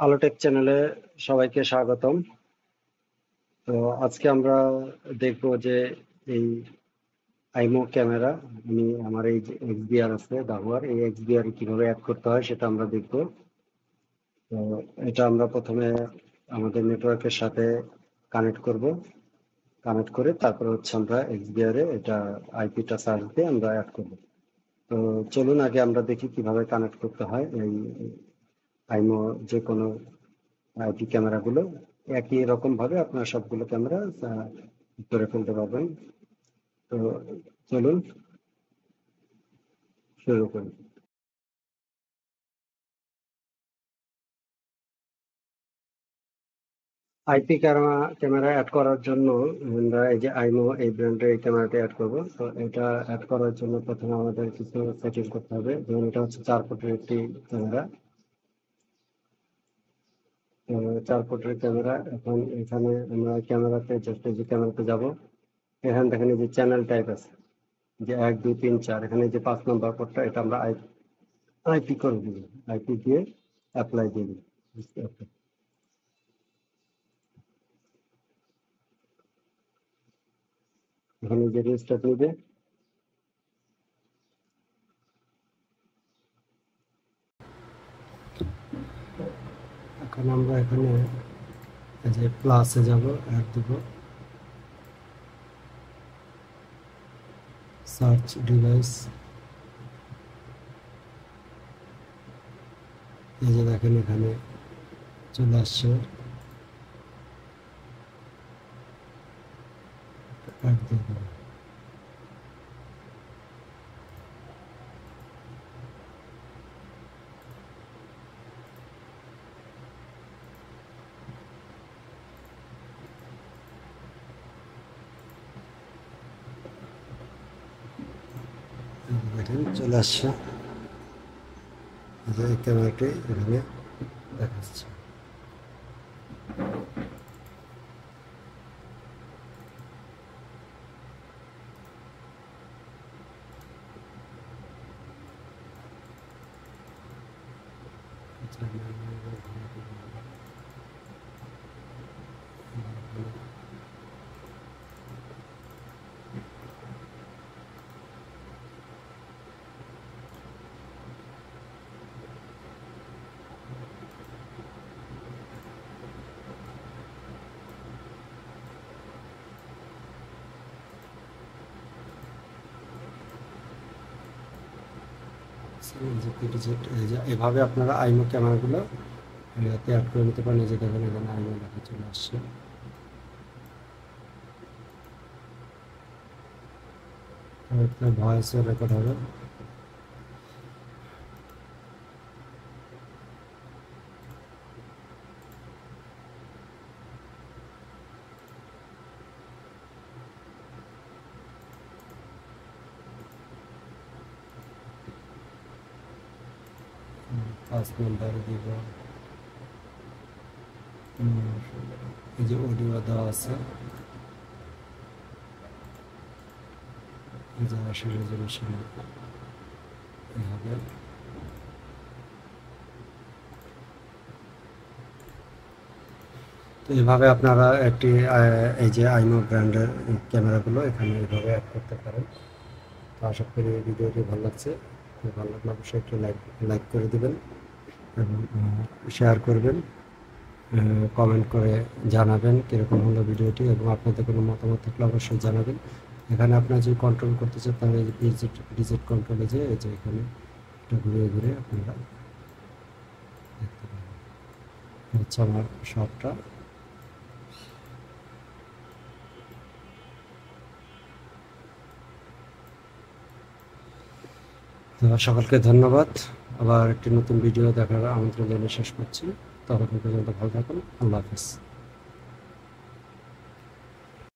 আলোটেক চ্যানেলে সবাইকে স্বাগতম। তো আজকে আমরা দেখব যে এই আইমো ক্যামেরা, আমার এই যে এক্সবিআর আছে ব্যবহার, এই এক্সবিআর কিভাবে অ্যাড করতে হয় সেটা আমরা দেখব। তো এটা আমরা প্রথমে আমাদের নেটওয়ার্কের সাথে কানেক্ট করব। কানেক্ট করে তারপরে হচ্ছে আমরা এক্সবিআর এ এটা আইপিটা সার্চ দিয়ে আমরা অ্যাড করব। তো চলুন আগে আমরা দেখি কিভাবে কানেক্ট করতে হয় এই আইমো যে কোনো আইপি ক্যামেরাগুলো। একই রকম ভাবে আপনারা সবগুলো ক্যামেরা করে ফেলতে পারবেন। তো চলুন শুরু করি। আইপি ক্যামেরা অ্যাড করার জন্য আমরা এই যে আইমো এই ব্র্যান্ডের এই ক্যামেরাটা অ্যাড করব। তো এটা অ্যাড করার জন্য প্রথমে আমাদের কিছু সেটিং করতে হবে। যেমন এটা হচ্ছে 4 ফুটের একটি ক্যামেরা। তো 4 ফুটের ক্যামেরা। এখন এখানে আমরা ক্যামেরাতে জাস্ট এই যে ক্যামেরাতে যাব, এখানে দেখেন এই যে চ্যানেল টাইপ আছে, যে 1 2 3 4, এখানে যে 5 নম্বর কোডটা এটা আমরা আইপি করে দিব। আইপি দিয়ে অ্যাপ্লাই দিয়ে দিব। এখানে যে রেজিস্টার নিবে, এখন আমরা এখানে এই যে প্লাসে যাব, অ্যাড দিব, সার্চ ডিভাইস। এই যে দেখেন এখানে চলে আসছে, অ্যাড দিয়ে দেবো। দেখেন চলে আসছে, এই যে ক্যামেরাটি এখানে দেখাচ্ছে। এভাবে আপনারা আইমো ক্যামেরাগুলো অ্যাড করে নিতে পারেন। যে দেখেন এখানে আইমো লেখা চলে আসছে। ভয়েসও রেকর্ড হবে। পাঁচ নাম্বার দিব। এই যে অডিও দেওয়া আছে, এই যে 80 রেজলিউশন হবে। তো এইভাবে আপনারা একটি এই যে আইমো ব্র্যান্ডের ক্যামেরাগুলো এখানে এইভাবে অ্যাড করতে পারেন। তো আশা করি এই ভিডিওটি ভালো লাগছে। ভালো লাগলে অবশ্যই একটু লাইক করে দেবেন এবং শেয়ার করবেন। কমেন্ট করে জানাবেন কীরকম হলো ভিডিওটি, এবং আপনাদের কোনো মতামত থাকলে অবশ্যই জানাবেন। এখানে আপনারা যদি কন্ট্রোল করতে চান তাহলে এই যে ডিজিট কন্ট্রোলে যে এই যে এখানে এটা ঘুরে ঘুরে আপনারা দেখতে পারেন। হচ্ছে আমার শপটা। তো সকলকে ধন্যবাদ। আবার একটি নতুন ভিডিও দেখার আমন্ত্রণ জানিয়ে শেষ করছি। ততক্ষণ পর্যন্ত ভালো থাকুন। আল্লাহ হাফেজ।